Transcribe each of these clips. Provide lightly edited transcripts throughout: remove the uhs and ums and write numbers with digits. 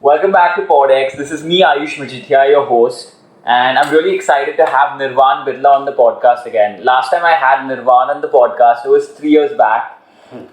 Welcome back to PodX. This is me, Ayush Majithia, your host, and I'm really excited to have Nirvaan Birla on the podcast again. Last time I had Nirvaan on the podcast, it was 3 years back.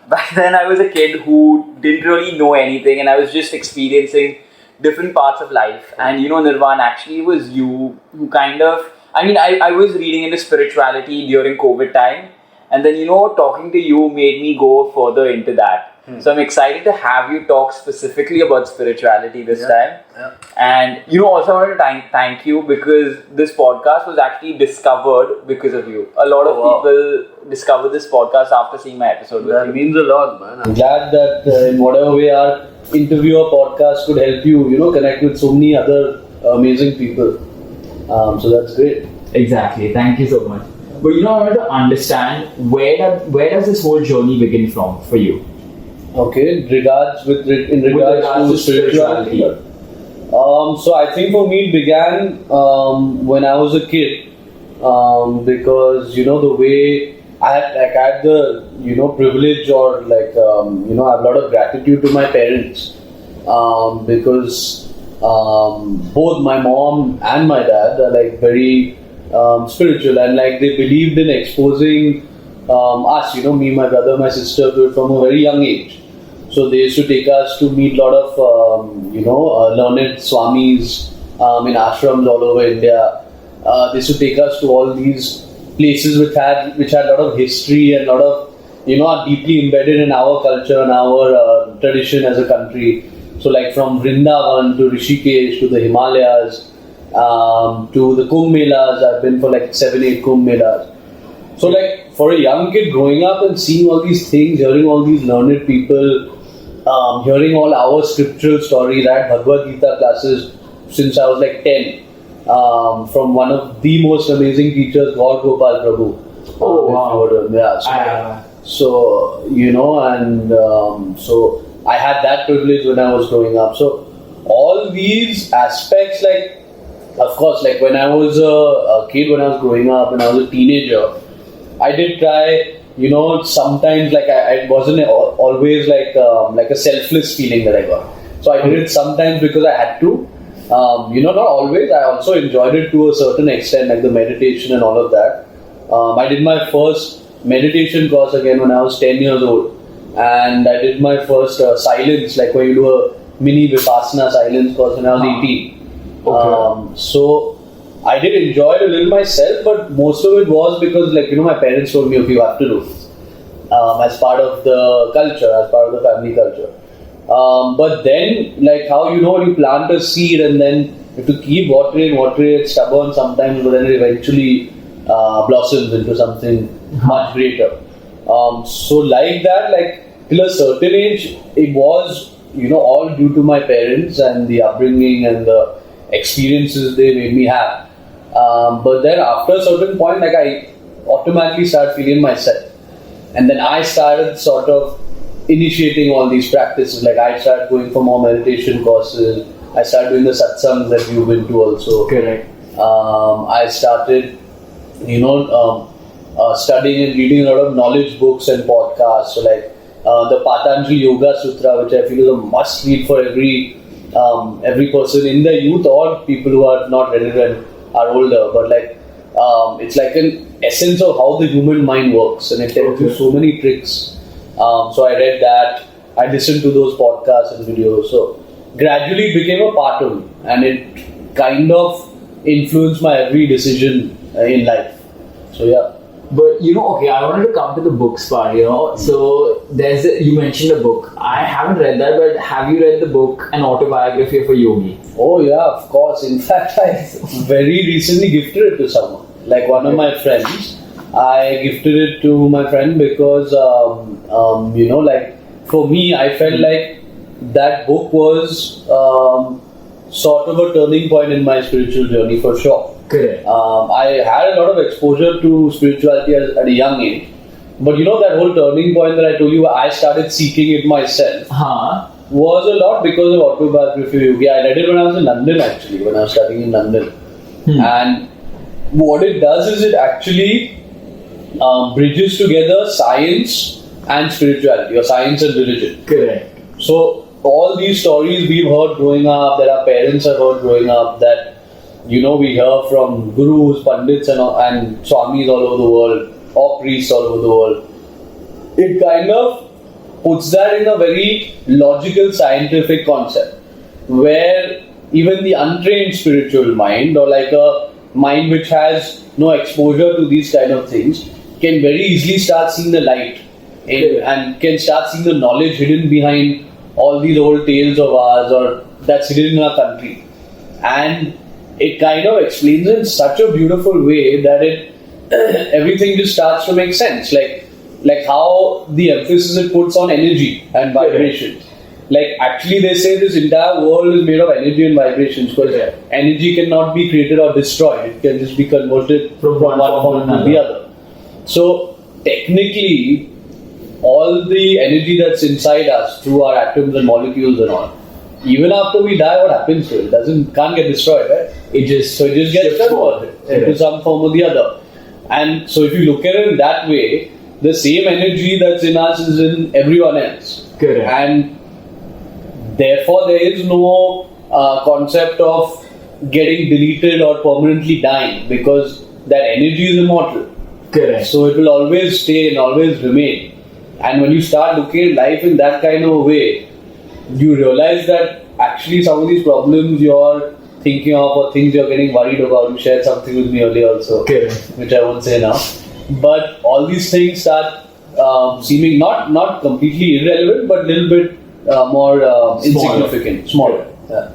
Back then, I was a kid who didn't really know anything, and I was just experiencing different parts of life. And Nirvaan, actually, it was you who I was reading into spirituality during COVID time, and then talking to you made me go further into that. So I'm excited to have you talk specifically about spirituality this time. Yeah. And also I wanted to thank you because this podcast was actually discovered because of you. A lot of people discovered this podcast after seeing my episode with That you. means a lot, man. I'm glad that in whatever way our interview or podcast could help you, connect with so many other amazing people. So that's great. Exactly. Thank you so much. But I wanted to understand where does this whole journey begin from for you? Okay, in regards to spirituality. So I think for me it began when I was a kid, because the way I had the privilege or I have a lot of gratitude to my parents, because both my mom and my dad are very spiritual, and they believed in exposing us, me, my brother, my sister, to it from a very young age. So they used to take us to meet a lot of, learned swamis in ashrams all over India. They used to take us to all these places which had a lot of history and a lot of, are deeply embedded in our culture and our tradition as a country. So from Vrindavan to Rishikesh to the Himalayas, to the Kumbh Melas. I've been for 7-8 Kumbh Melas. So for a young kid growing up and seeing all these things, hearing all these learned people, hearing all our scriptural stories, I had Bhagavad Gita classes since I was 10, from one of the most amazing teachers, God Gopal Prabhu. Oh wow! So I had that privilege when I was growing up. So all these aspects, of course, when I was a kid, when I was growing up, when I was a teenager, I did try, sometimes I wasn't always like a selfless feeling that I got. So I did it sometimes because I had to. Not always. I also enjoyed it to a certain extent, like the meditation and all of that. I did my first meditation course again when I was 10 years old. And I did my first silence, when you do a mini Vipassana silence course when I was 18. Okay. So I did enjoy it a little myself, but most of it was because my parents told me, okay, you have to do this as part of the culture, as part of the family culture. But then how when you plant a seed and then you have to keep watering, it's stubborn sometimes, but then it eventually blossoms into something much greater. So that, till a certain age, it was all due to my parents and the upbringing and the experiences they made me have. But then after a certain point, I automatically started feeling myself. And then I started sort of initiating all these practices. I started going for more meditation courses. I started doing the satsangs that you've been to also. Correct. I started, studying and reading a lot of knowledge books and podcasts. So the Patanjali Yoga Sutra, which I feel is a must read for every person in the youth or people who are not relevant are older, but it's an essence of how the human mind works, and it tells you so many tricks. So I read that, I listened to those podcasts and videos, so gradually it became a part of me, and it kind of influenced my every decision in life. So yeah. But okay, I wanted to come to the books part, So you mentioned a book. I haven't read that, but have you read the book, An Autobiography of a Yogi? Oh yeah, of course. In fact, I very recently gifted it to someone. One of my friends. I gifted it to my friend because, for me, I felt that book was sort of a turning point in my spiritual journey for sure. Correct. I had a lot of exposure to spirituality at a young age. But that whole turning point that I told you, I started seeking it myself. Was a lot because of Autobiography of Yogi. I read it when I was in London actually, when I was studying in London. And what it does is it actually bridges together science and spirituality, or science and religion. Correct. So all these stories we've heard growing up, that our parents have heard growing up, that we hear from gurus, pandits, and swamis all over the world, or priests all over the world. It kind of puts that in a very logical, scientific concept, where even the untrained spiritual mind, or like a mind which has no exposure to these kind of things, can very easily start seeing the light and can start seeing the knowledge hidden behind all these old tales of ours, or that's hidden in our country. And it kind of explains it in such a beautiful way that everything just starts to make sense. Like how the emphasis it puts on energy and vibrations. Like actually they say this entire world is made of energy and vibrations, because energy cannot be created or destroyed. It can just be converted from one form to the other. So technically, all the energy that's inside us through our atoms and molecules and all, even after we die, what happens to it? Can't get destroyed, right? It just gets converted into some form or the other. And so if you look at it in that way, the same energy that's in us is in everyone else. Correct. And therefore there is no concept of getting deleted or permanently dying, because that energy is immortal. Correct. So it will always stay and always remain. And when you start looking at life in that kind of a way, you realize that actually some of these problems you're thinking of, or things you're getting worried about, you shared something with me earlier also, which I won't say now. But all these things start seeming not completely irrelevant, but a little bit more insignificant, smaller. Yeah.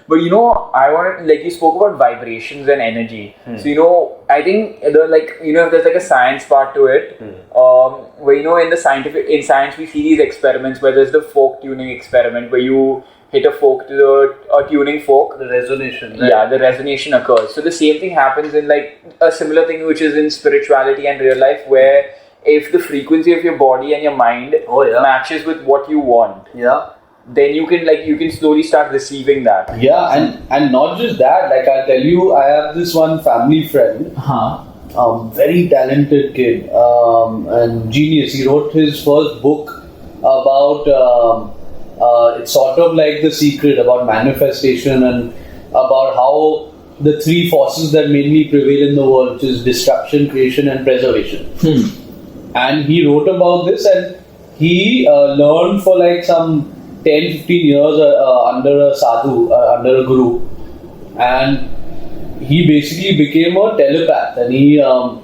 But I wanted, like you spoke about vibrations and energy. So I think if there's like a science part to it, where in science we see these experiments where there's the fork tuning experiment where you hit a fork to a tuning fork. The resonation. Right? Yeah, the resonation occurs. So the same thing happens in like a similar thing which is in spirituality and real life, where if the frequency of your body and your mind matches with what you want, then you can slowly start receiving that. Yeah, and not just that, like I'll tell you, I have this one family friend, very talented kid, and genius. He wrote his first book about it's sort of like The Secret, about manifestation and about how the three forces that mainly prevail in the world, which is destruction, creation and preservation. And he wrote about this, and he learned for like some 10-15 years under a sadhu, under a guru, and he basically became a telepath, and he learned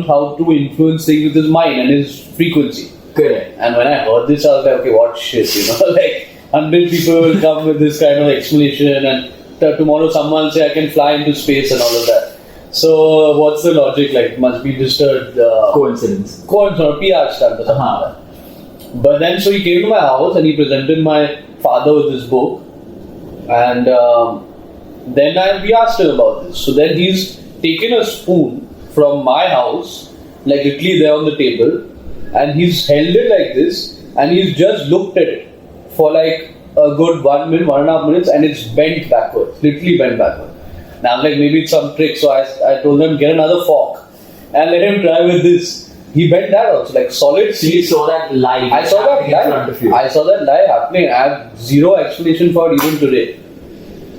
how to influence things with his mind and his frequency. Correct. And when I heard this, I was like, okay, what shit, like 100 people will come with this kind of explanation, and tomorrow someone will say I can fly into space and all of that. So what's the logic? Like, it must be just a coincidence or PR stunt or something like that. But then, so he came to my house and he presented my father with this book, and then we asked him about this. So then he's taken a spoon from my house, like literally there on the table, and he's held it like this, and he's just looked at it for like a good 1 minute, 1.5 minutes, and it's bent backwards, literally bent backwards. Now I'm like, maybe it's some trick, so I told him, get another fork and let him try with this. He bent that also, like solid. So you saw that live. I saw that live. In front of you. I saw that live happening. I have zero explanation for it even today.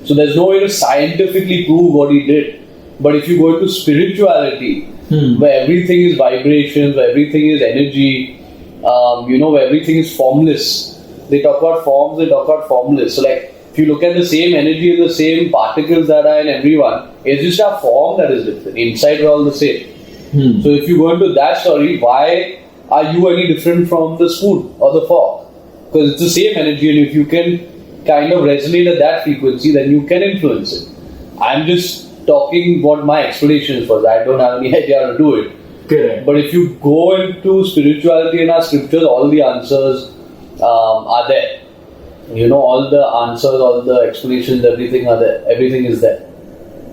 So there's no way to scientifically prove what he did. But if you go into spirituality, where everything is vibrations, where everything is energy, where everything is formless. They talk about forms, they talk about formless. So like, if you look at the same energy and the same particles that are in everyone, it's just a form that is different. Inside we're all the same. So if you go into that story, why are you any different from the spoon or the fork? Because it's the same energy, and if you can kind of resonate at that frequency, then you can influence it. I'm just talking what my explanation was. I don't have any idea how to do it. Correct. But if you go into spirituality in our scriptures, all the answers are there. All the answers, all the explanations, everything are there. Everything is there.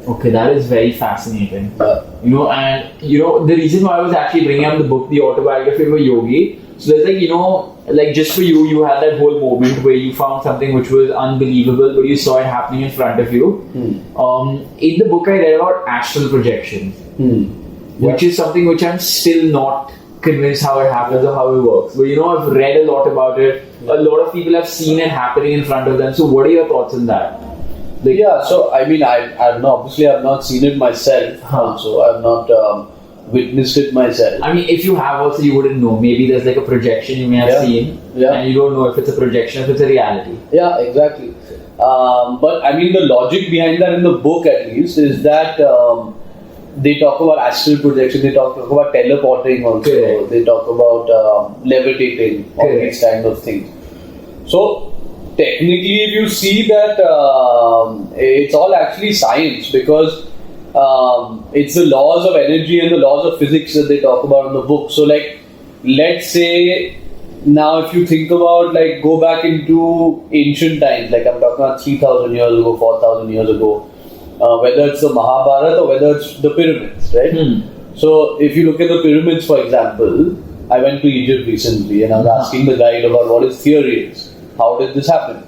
Okay, that is very fascinating. The reason why I was actually bringing up the book, the autobiography of a yogi. So there's like just for you, you had that whole moment where you found something which was unbelievable, but you saw it happening in front of you. In the book, I read about astral projection, which is something which I'm still not convinced how it happens or how it works. But I've read a lot about it. A lot of people have seen it happening in front of them. So what are your thoughts on that? So I mean, I've not seen it myself. So I've not witnessed it myself. I mean, if you have also, you wouldn't know. Maybe there's like a projection you may have seen, and you don't know if it's a projection, if it's a reality. Yeah, exactly. But I mean, the logic behind that in the book, at least, is that they talk about astral projection, they talk about teleporting also, Correct. they talk about levitating, all Correct. these kind of things. So technically, if you see that, it's all actually science, because it's the laws of energy and the laws of physics that they talk about in the book. So like, let's say now if you think about, like, go back into ancient times, like I'm talking about 3,000 years ago, 4,000 years ago, whether it's the Mahabharata or whether it's the pyramids, right? So if you look at the pyramids, for example, I went to Egypt recently and I was asking the guide about what his theory is. How did this happen?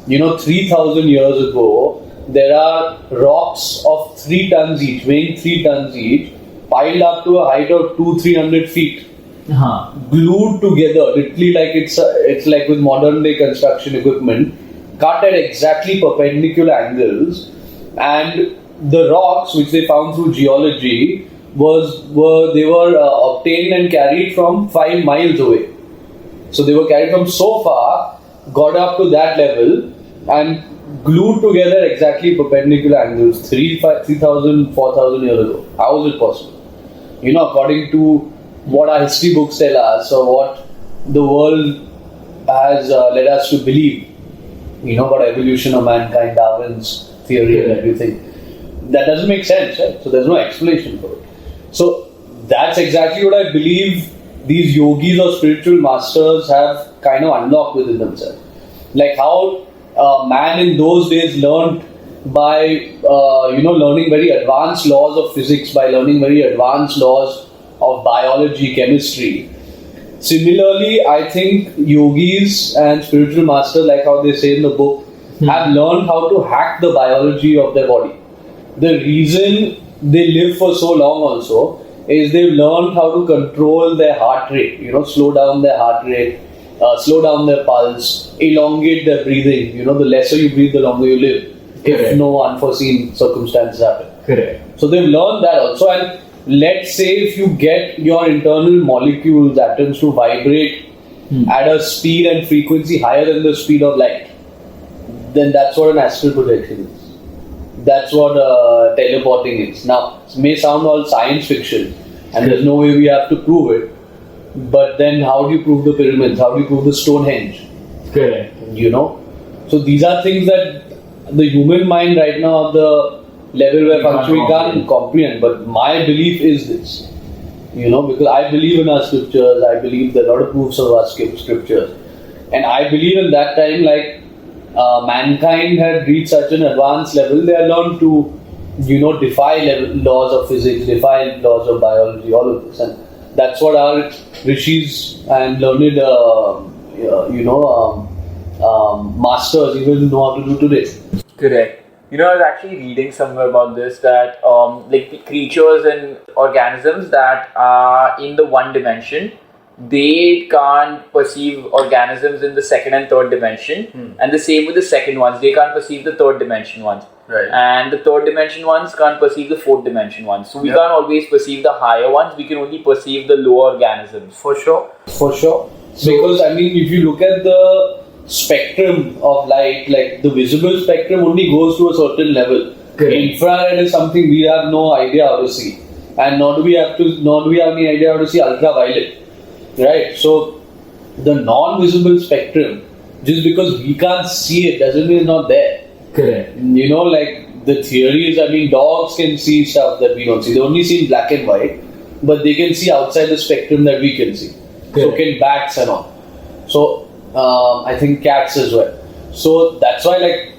3,000 years ago, there are rocks of 3 tons each, weighing 3 tons each, piled up to a height of 200-300 feet, glued together, literally like it's like with modern day construction equipment, cut at exactly perpendicular angles, and the rocks which they found through geology were obtained and carried from 5 miles away. So they were carried from so far, got up to that level, and glued together exactly perpendicular angles 3,000, 4,000 years ago. How is it possible? According to what our history books tell us, or what the world has led us to believe, about evolution of mankind, Darwin's theory and everything, that doesn't make sense, right? So there's no explanation for it. So that's exactly what I believe these yogis or spiritual masters have kind of unlocked within themselves. Like how man in those days learned by learning very advanced laws of physics, by learning very advanced laws of biology, chemistry. Similarly, I think yogis and spiritual masters, like how they say in the book, have learned how to hack the biology of their body. The reason they live for so long also is they've learned how to control their heart rate, slow down their heart rate, slow down their pulse, elongate their breathing. The lesser you breathe, the longer you live. Correct. If no unforeseen circumstances happen. Correct. So they've learned that also. And let's say if you get your internal molecules, atoms, to vibrate at a speed and frequency higher than the speed of light, then that's what an astral projection is. That's what teleporting is. Now, it may sound all science fiction, and there's no way we have to prove it. But then, how do you prove the pyramids? How do you prove the Stonehenge? Correct. So these are things that the human mind right now, at the level where we can't comprehend. But my belief is this, because I believe in our scriptures. I believe there are a lot of proofs of our scriptures, and I believe in that time, like mankind had reached such an advanced level, they had learned to, defy laws of physics, defy laws of biology, all of this, and that's what our rishis and learned, masters even know how to do today. Correct. I was actually reading somewhere about this, that like the creatures and organisms that are in the one dimension, they can't perceive organisms in the second and third dimension, and the same with the second ones. They can't perceive the third dimension ones, right? And the third dimension ones can't perceive the fourth dimension ones. So we can't always perceive the higher ones. We can only perceive the lower organisms. For sure. Because I mean, if you look at the spectrum of light, like the visible spectrum only goes to a certain level. Correct. Infrared is something we have no idea how to see, and nor do we have any idea how to see ultraviolet. Right, so the non-visible spectrum, just because we can't see it doesn't mean it's not there. Correct. Like the theory is, I mean, dogs can see stuff that we don't see. They only see in black and white, but they can see outside the spectrum that we can see. Correct. So can bats and all. So I think cats as well. So that's why, like,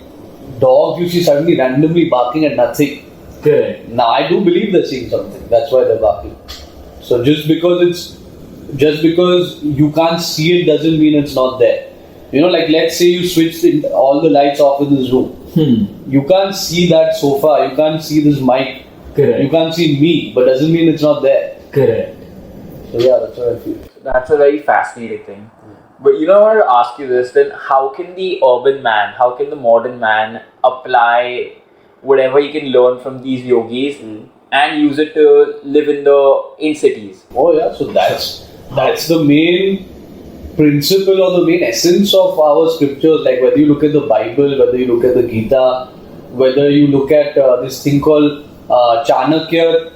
dogs you see suddenly randomly barking at nothing. Correct. Now I do believe they're seeing something. That's why they're barking. So just because you can't see it doesn't mean it's not there. Like let's say you switched all the lights off in this room. You can't see that sofa, you can't see this mic. Correct. You can't see me, but doesn't mean it's not there. Correct. So yeah, that's what I feel. That's a very fascinating thing. But I wanted to ask you this then, how can the urban man, how can the modern man apply whatever he can learn from these yogis and use it to live in cities? Oh yeah, so that's the main principle or the main essence of our scriptures. Like whether you look at the Bible, whether you look at the Gita, whether you look at this thing called Chanakya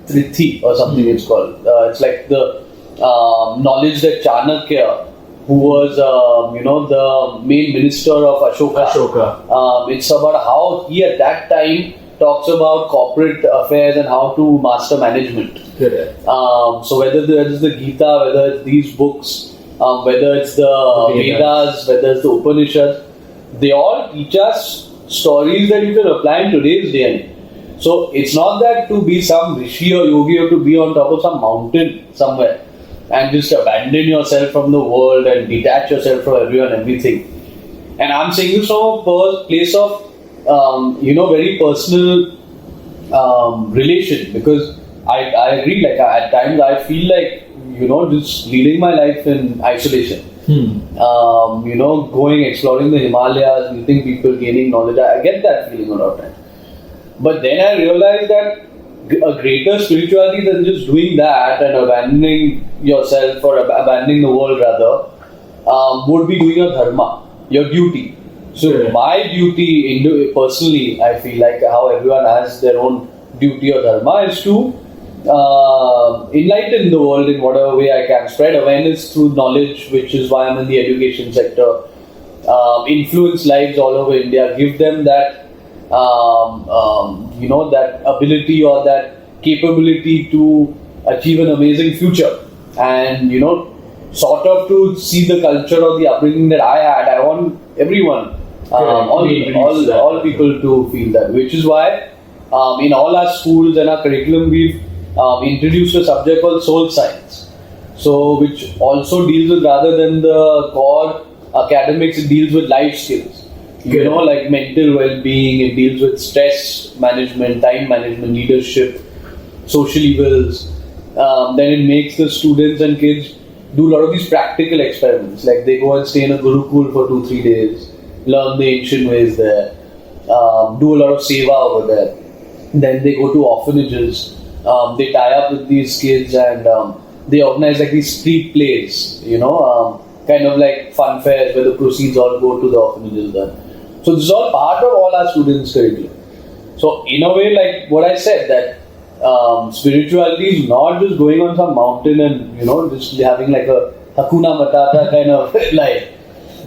Trithi or something it's called. It's like the knowledge that Chanakya, who was the main minister of Ashoka. It's about how he at that time talks about corporate affairs and how to master management. So whether it's the Gita, whether it's these books, whether it's the Vedas, whether it's the Upanishads, they all teach us stories that you can apply in today's day and age. So it's not that to be some rishi or yogi or to be on top of some mountain somewhere and just abandon yourself from the world and detach yourself from everyone and everything. And I'm saying this from a place of very personal relation, because I agree, like at times I feel like just leading my life in isolation. Going exploring the Himalayas, meeting people, gaining knowledge. I get that feeling a lot of times. But then I realized that a greater spirituality than just doing that and abandoning yourself or abandoning the world rather would be doing your dharma, your duty. So my duty, personally, I feel like how everyone has their own duty or dharma is to enlighten the world in whatever way I can, spread awareness through knowledge, which is why I'm in the education sector, influence lives all over India, give them that that ability or that capability to achieve an amazing future, and sort of to see the culture or the upbringing that I had. I want everyone, all people to feel that, which is why in all our schools and our curriculum we've introduced a subject called soul science, so which also deals with, rather than the core academics, it deals with life skills. Like mental well-being, it deals with stress management, time management, leadership, social evils. Then it makes the students and kids do a lot of these practical experiments. Like they go and stay in a Gurukul for 2-3 days, learn the ancient ways there, do a lot of seva over there. Then they go to orphanages, they tie up with these kids and they organize like these street plays, kind of like fun fairs where the proceeds all go to the orphanages there. So this is all part of all our students' curriculum. So in a way, like what I said, that spirituality is not just going on some mountain and just having like a Hakuna Matata kind of life.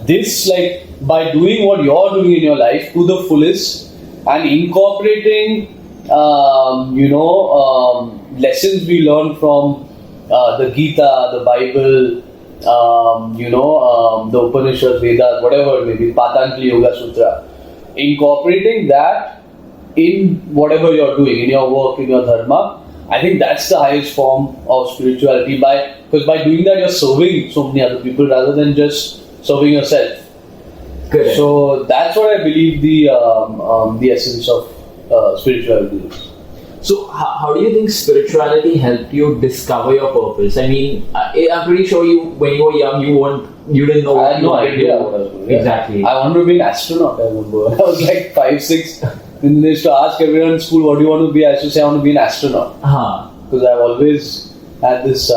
This, like, by doing what you're doing in your life to the fullest and incorporating lessons we learn from the Gita, the Bible, the Upanishads, Vedas, whatever it may be, Patanjali Yoga Sutra, incorporating that in whatever you're doing, in your work, in your dharma, I think that's the highest form of spirituality, because by doing that you're serving so many other people rather than just serving yourself. Correct. So that's what I believe the essence of spirituality is. So how do you think spirituality helped you discover your purpose? I mean, I'm pretty sure when you were young, you didn't know. I had no idea what I was doing. Exactly. I wanted to be an astronaut, I remember. I was like 5, 6. And they used to ask everyone in school, what do you want to be? I used to say I want to be an astronaut. Because I've always had this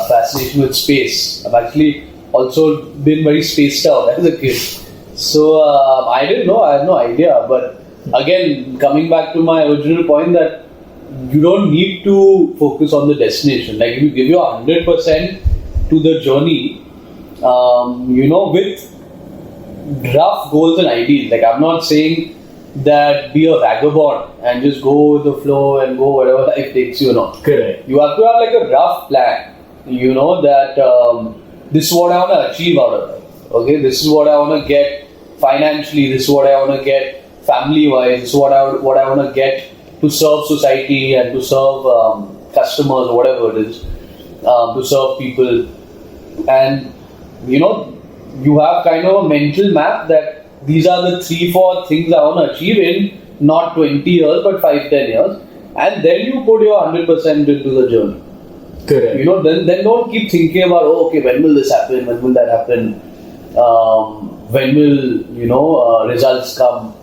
fascination with space. I've actually also been very spaced out as a kid. So I didn't know, I had no idea. But again, coming back to my original point, that you don't need to focus on the destination. Like if you give your 100% to the journey, with rough goals and ideals. Like I'm not saying that be a vagabond and just go with the flow and go wherever life takes you. Correct. You have to have like a rough plan. That this is what I want to achieve out of life. Okay, this is what I want to get financially. This is what I want to get family-wise. This is what I want to get to serve society and to serve customers or whatever it is, to serve people. And you have kind of a mental map that these are the 3-4 things I want to achieve in not 20 years but 5-10 years, and then you put your 100% into the journey. Correct. Then don't keep thinking about, oh, okay, when will this happen? When will that happen? When will results come?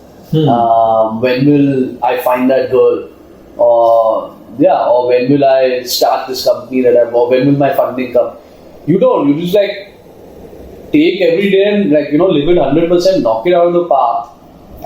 When will I find that girl? Or when will I start this company or when will my funding come? You just like take every day and live it 100%, knock it out of the park,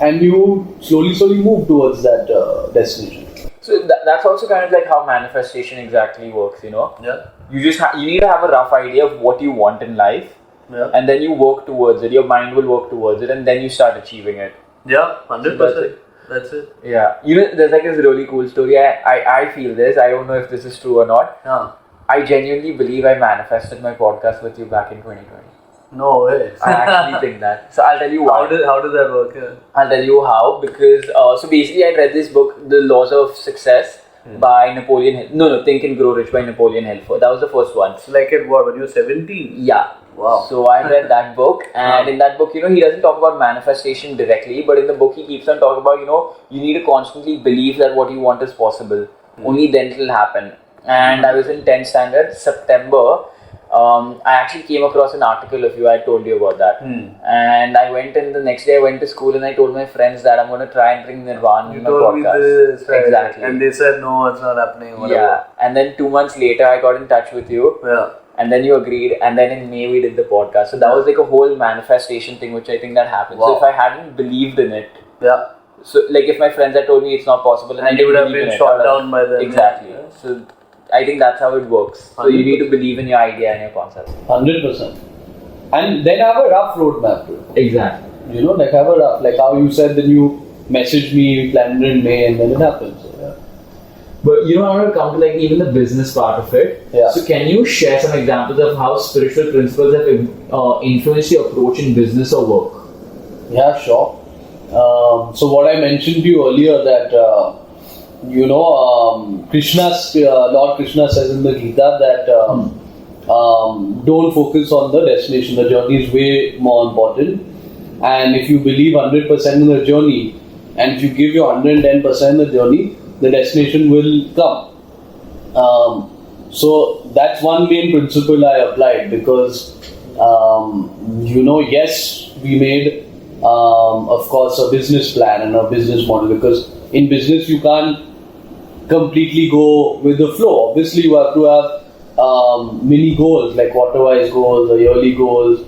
and you slowly move towards that destination. So that's also kind of like how manifestation exactly works, Yeah. You need to have a rough idea of what you want in life, and then you work towards it. Your mind will work towards it, and then you start achieving it. Yeah, 100%. That's it. Yeah, there's like this really cool story. I feel this. I don't know if this is true or not. Yeah. I genuinely believe I manifested my podcast with you back in 2020. No way. I actually think that. So I'll tell you why. How did that work? Yeah. I'll tell you how. Because so basically, I read this book, The Laws of Success, by Napoleon Hill. No, Think and Grow Rich by Napoleon Hill. That was the first one. So like at what? When you were 17? Yeah. Wow. So I read that book, and in that book, he doesn't talk about manifestation directly, but in the book he keeps on talking about, you need to constantly believe that what you want is possible. Only then it will happen. And I was in 10th standard, September. I actually came across an article of you. I told you about that. And I went in the next day. I went to school and I told my friends that I'm going to try and bring Nirvaan in my podcast. You told me this, right? Exactly. And they said no, it's not happening. Whatever. Yeah. And then 2 months later, I got in touch with you. Yeah. And then you agreed, and then in May we did the podcast. So that was like a whole manifestation thing, which I think that happened. Wow. So if I hadn't believed in it, Yeah. so like if my friends had told me it's not possible, and I you didn't would have believe been in shot it, down by them. Exactly. Yeah. So I think that's how it works. So you need to believe in your idea and your concept. 100%. And then have a rough roadmap to it. Exactly. Have a rough, like how you said, then you messaged me, we planned it in May, and then it happens. So, yeah. But I want to come to like even the business part of it. Yeah. So can you share some examples of how spiritual principles have influenced your approach in business or work? Yeah, sure. So what I mentioned to you earlier that Lord Krishna says in the Gita that don't focus on the destination. The journey is way more important. And if you believe 100% in the journey, and if you give your 110% in the journey, the destination will come. So that's one main principle I applied because, yes, we made, of course, a business plan and a business model because in business you can't completely go with the flow. Obviously, you have to have mini goals like quarter-wise goals or yearly goals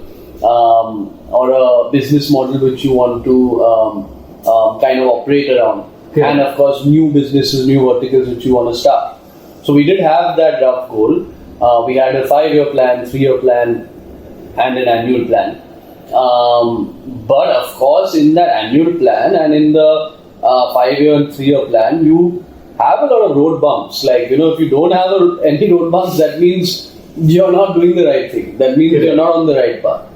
or a business model which you want to kind of operate around. Yeah. And of course, new businesses, new verticals which you want to start. So we did have that rough goal. We had a 5-year plan, 3-year plan, and an annual plan. But of course, in that annual plan and in the 5-year and 3-year plan, you have a lot of road bumps. Like, if you don't have any road bumps, that means you're not doing the right thing. That means you're not on the right path.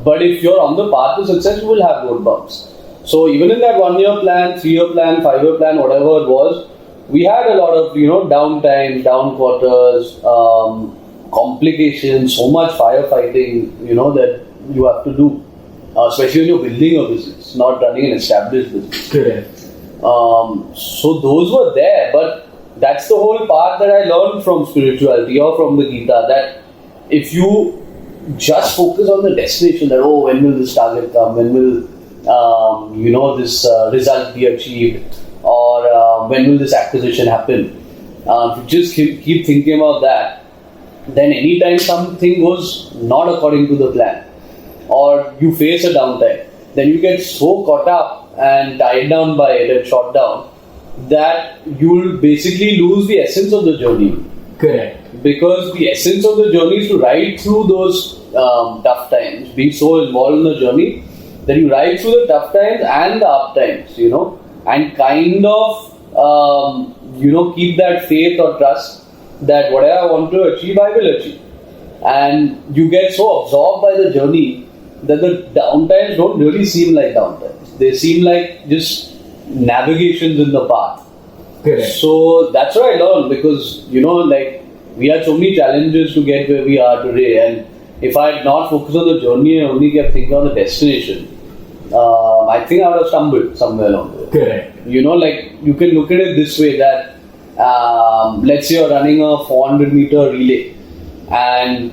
But if you're on the path to success, you will have road bumps. So even in that 1-year plan, 3-year plan, 5-year plan, whatever it was, we had a lot of, downtime, down quarters, complications, so much firefighting, that you have to do. Especially when you're building a business, not running an established business. Correct. So those were there, but that's the whole part that I learned from spirituality or from the Gita, that if you just focus on the destination, that when will this target come, when will this result be achieved, or when will this acquisition happen, if you just keep thinking about that, then anytime something goes not according to the plan, or you face a downtime, then you get so caught up and tied down by it and shot down that you'll basically lose the essence of the journey. Correct. Because the essence of the journey is to ride through those tough times, being so involved in the journey that you ride through the tough times and the up times, and kind of, keep that faith or trust that whatever I want to achieve, I will achieve. And you get so absorbed by the journey that the downtimes don't really seem like downtimes. They seem like just navigations in the path. Correct. So that's what I learned because, we had so many challenges to get where we are today. And if I had not focused on the journey and only kept thinking on the destination, I think I would have stumbled somewhere along the way. Correct. You can look at it this way that let's say you're running a 400 meter relay, and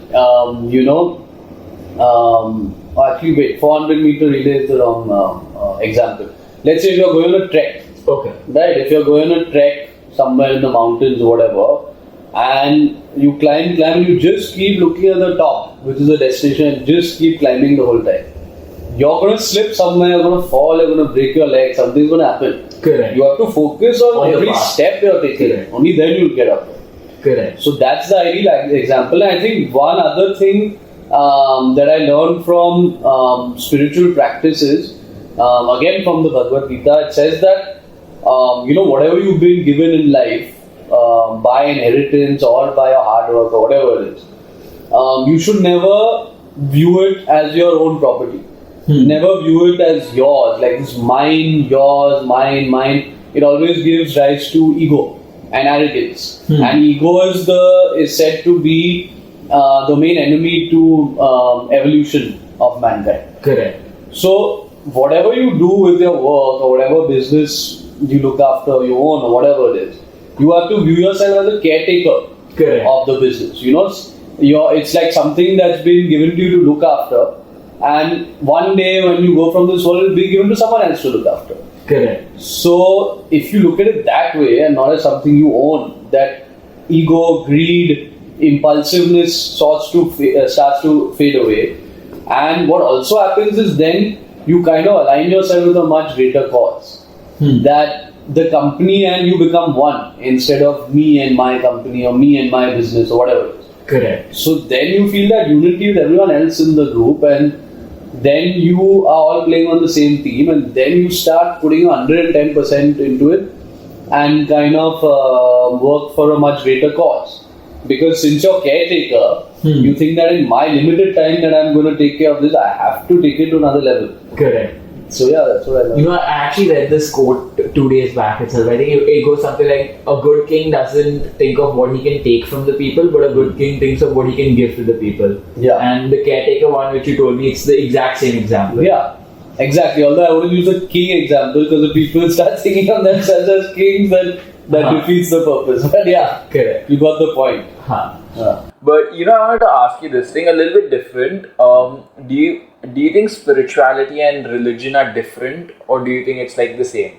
actually wait, 400 meter relay is the wrong example. Let's say if you're going on a trek, Okay. right? If you're going on a trek somewhere in the mountains or whatever, and you climb, you just keep looking at the top, which is the destination, and just keep climbing the whole time. You're going to slip somewhere, you're going to fall, you're going to break your leg, something's going to happen. Correct. You have to focus on every step you're taking. Correct. Only then you'll get up. Correct. So that's the ideal example. And I think one other thing that I learned from spiritual practices, again from the Bhagavad Gita, it says that whatever you've been given in life, by inheritance or by your hard work or whatever it is, you should never view it as your own property. Never view it as yours, like this mine, yours, mine. It always gives rise to ego and arrogance. And ego is said to be the main enemy to evolution of mankind. Correct. So whatever you do with your work or whatever business you look after, you own or whatever it is, you have to view yourself as a caretaker of the business. It's like something that's been given to you to look after, and one day when you go from this world, it will be given to someone else to look after. Correct. So if you look at it that way and not as something you own, that ego, greed, impulsiveness starts to fade away. And what also happens is then you kind of align yourself with a much greater cause. That the company and you become one instead of me and my company or me and my business or whatever it is. Correct. So then you feel that unity with everyone else in the group, and then you are all playing on the same team, and then you start putting 110% into it and kind of work for a much greater cause. Because since you're caretaker, you think that in my limited time that I'm going to take care of this, I have to take it to another level. Correct. So yeah, that's what I learned. I actually read this quote 2 days back itself. I think it goes something like, a good king doesn't think of what he can take from the people, but a good king thinks of what he can give to the people. Yeah. And the caretaker one which you told me, it's the exact same example. Yeah, exactly. Although I wouldn't use a king example because the people start thinking of themselves as kings, and that defeats the purpose. But yeah, correct. You got the point. But I wanted to ask you this thing a little bit different. Do you think spirituality and religion are different, or do you think it's like the same?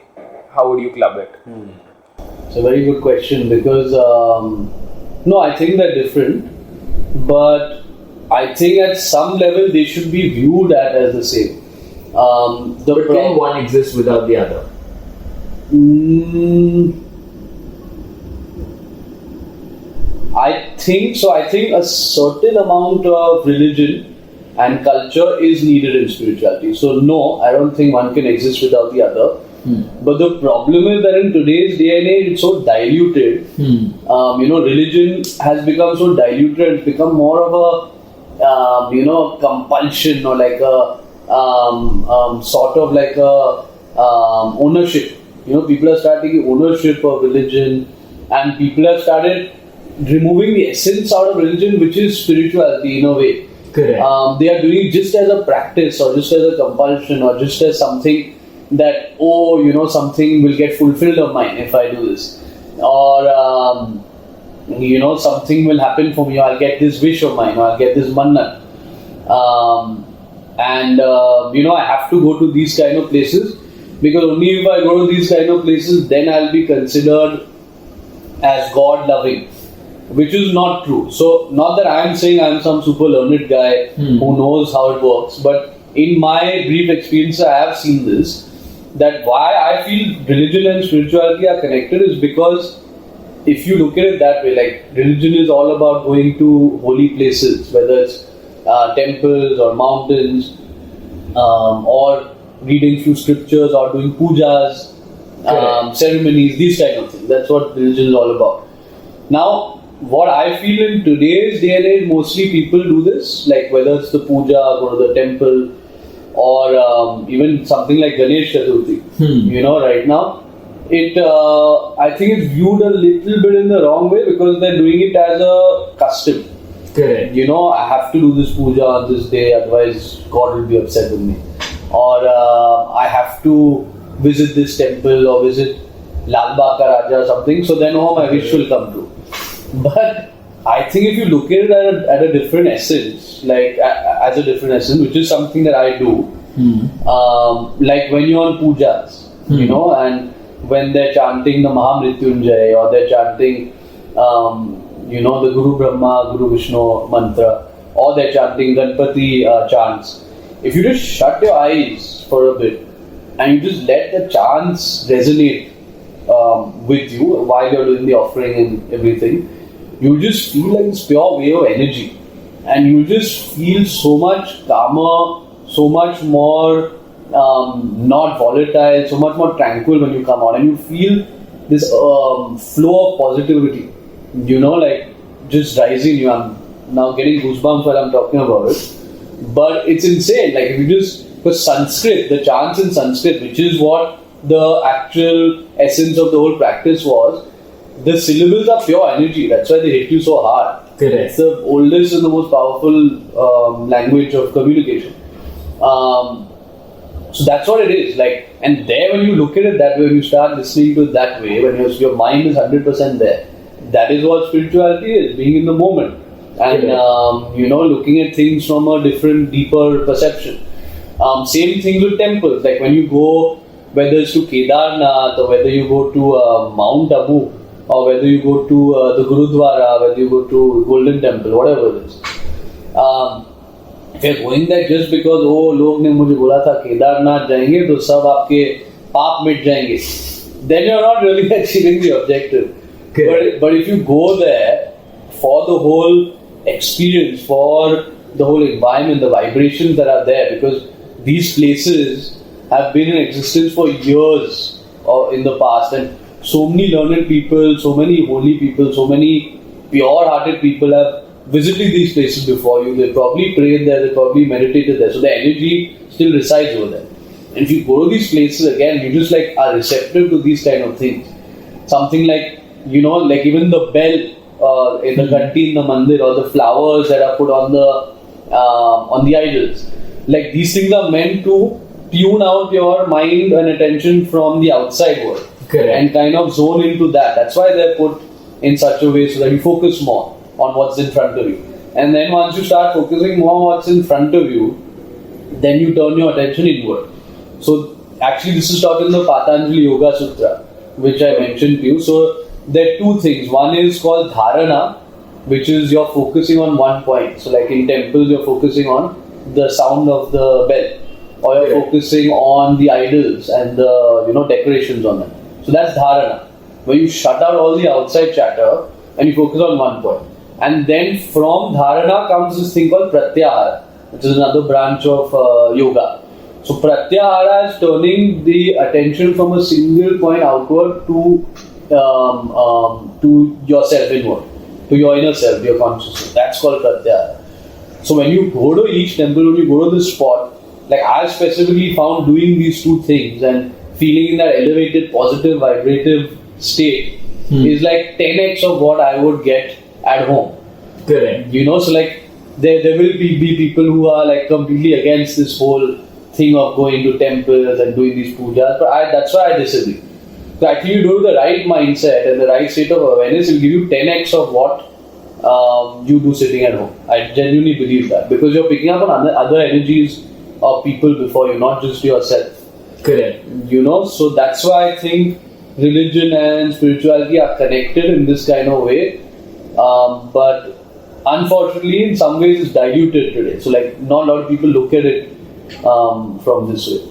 How would you club it? It's a very good question because no, I think they're different, but I think at some level they should be viewed as the same. But can one exist without the other? I think so. I think a certain amount of religion and culture is needed in spirituality. So no, I don't think one can exist without the other. But the problem is that in today's day and age, it's so diluted. Religion has become so diluted. It's become more of a compulsion, or like a sort of like a ownership. People are starting ownership of religion, and people have started removing the essence out of religion, which is spirituality in a way. Correct. They are doing it just as a practice, or just as a compulsion, or just as something that, something will get fulfilled of mine if I do this, or something will happen for me, I'll get this wish of mine, or I'll get this mannat, I have to go to these kind of places, because only if I go to these kind of places, then I'll be considered as God loving, which is not true. So not that I'm saying I'm some super learned guy who knows how it works, but in my brief experience I have seen this, that why I feel religion and spirituality are connected is because if you look at it that way, like religion is all about going to holy places, whether it's temples or mountains, or reading few scriptures or doing pujas, ceremonies, these kind of things. That's what religion is all about. Now, what I feel in today's day and age, mostly people do this, like whether it's the puja, go to the temple, or even something like Ganesh Chaturthi. Right now, I think it's viewed a little bit in the wrong way because they're doing it as a custom. Correct. I have to do this puja on this day, otherwise God will be upset with me. Or I have to visit this temple or visit Lal Bagh Ka Raja or something, so then my wish will come true. But I think if you look at it at a different essence, like as a different essence, which is something that I do, like when you're on pujas, you know, and when they're chanting the Mahamrityunjay or they're chanting, you know, the Guru Brahma, Guru Vishnu mantra, or they're chanting Ganpati chants. If you just shut your eyes for a bit and you just let the chants resonate with you while you're doing the offering and everything, you just feel like this pure wave of energy, and you just feel so much calmer, so much more not volatile, so much more tranquil when you come out, and you feel this flow of positivity, you know, like just rising you. I'm now getting goosebumps while I'm talking about it, but it's insane. Like if you just, because Sanskrit, the chants in Sanskrit, which is what the actual essence of the whole practice was, the syllables are pure energy. That's why they hit you so hard. Correct. It's the oldest and the most powerful language of communication. So that's what it is. Like, and there when you look at it that way, when you start listening to it that way, when your mind is 100% there, that is what spirituality is, being in the moment. And, you know, looking at things from a different, deeper perception. Same thing with temples. Like when you go, whether it's to Kedarnath or whether you go to Mount Abu, or whether you go to the Gurudwara, whether you go to Golden Temple, whatever it is. If you're going there just because लोग ने मुझे बोला था केदारनाथ जाएंगे तो सब आपके पाप मिट जाएंगे, then you're not really achieving the objective. But if you go there for the whole experience, for the whole environment, the vibrations that are there, because these places have been in existence for years in the past, and so many learned people, so many holy people, so many pure-hearted people have visited these places before you. They probably prayed there, they probably meditated there, so the energy still resides over there. And if you go to these places again, you just like are receptive to these kind of things. Something like, you know, like even the bell in the ghanti in the mandir, or the flowers that are put on the idols. Like these things are meant to tune out your mind and attention from the outside world. Correct. And kind of zone into that. That's why they're put in such a way so that you focus more on what's in front of you. And then once you start focusing more on what's in front of you, then you turn your attention inward. So actually this is taught in the Patanjali Yoga Sutra, which I mentioned to you. So there are two things. One is called dharana, which is you're focusing on one point. So like in temples, you're focusing on the sound of the bell, or you're focusing on the idols and the, you know, decorations on them. So that's dharana, where you shut out all the outside chatter and you focus on one point. And then from dharana comes this thing called pratyahara, which is another branch of yoga. So pratyahara is turning the attention from a single point outward to yourself inward, to your inner self, your consciousness. That's called pratyahara. So when you go to each temple, when you go to this spot, like I specifically found doing these two things and feeling in that elevated, positive, vibrative state is like 10x of what I would get at home. Correct. You know, so like there will be people who are like completely against this whole thing of going to temples and doing these pujas, but that's why I disagree. So actually you do the right mindset and the right state of awareness, will give you 10x of what you do sitting at home. I genuinely believe that, because you're picking up on other energies of people before you, not just yourself. Correct. You know, so that's why I think religion and spirituality are connected in this kind of way. But unfortunately, in some ways, it's diluted today. So, like, not a lot of people look at it from this way.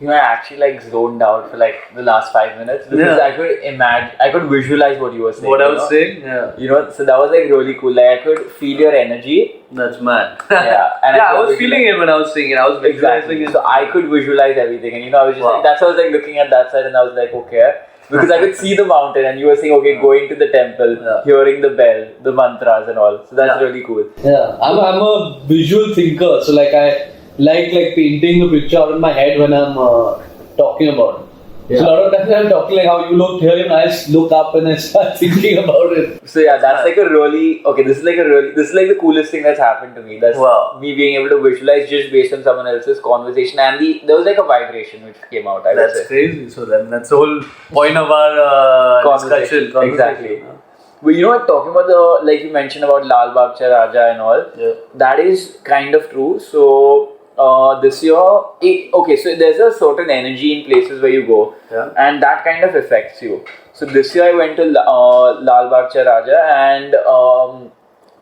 You know, I actually like zoned out for like the last 5 minutes because I could visualize what you were saying. What I was saying? Yeah. You know, so that was like really cool. Like I could feel your energy. That's mad. Yeah. And I was feeling it when I was saying it. I was visualizing it. So I could visualize everything. And you know, I was just like, that's why I was like looking at that side and I was like, okay. Because I could see the mountain and you were saying, okay, going to the temple, hearing the bell, the mantras and all. So that's really cool. Yeah. I'm a visual thinker. So like I like painting the picture out in my head when I'm talking about it. So a lot of times I'm talking like how you looked here and I look up and I start thinking about it. So yeah, that's like a really this is like the coolest thing that's happened to me. That's me being able to visualize just based on someone else's conversation, and there was like a vibration which came out. That's crazy. So then that's the whole point of our conversation. Exactly. But you know what, talking about like you mentioned about Lal Bagh Cha Raja and all, that is kind of true. So this year, so there's a certain energy in places where you go, and that kind of affects you. So this year I went to Lal Bagh Cha Raja, and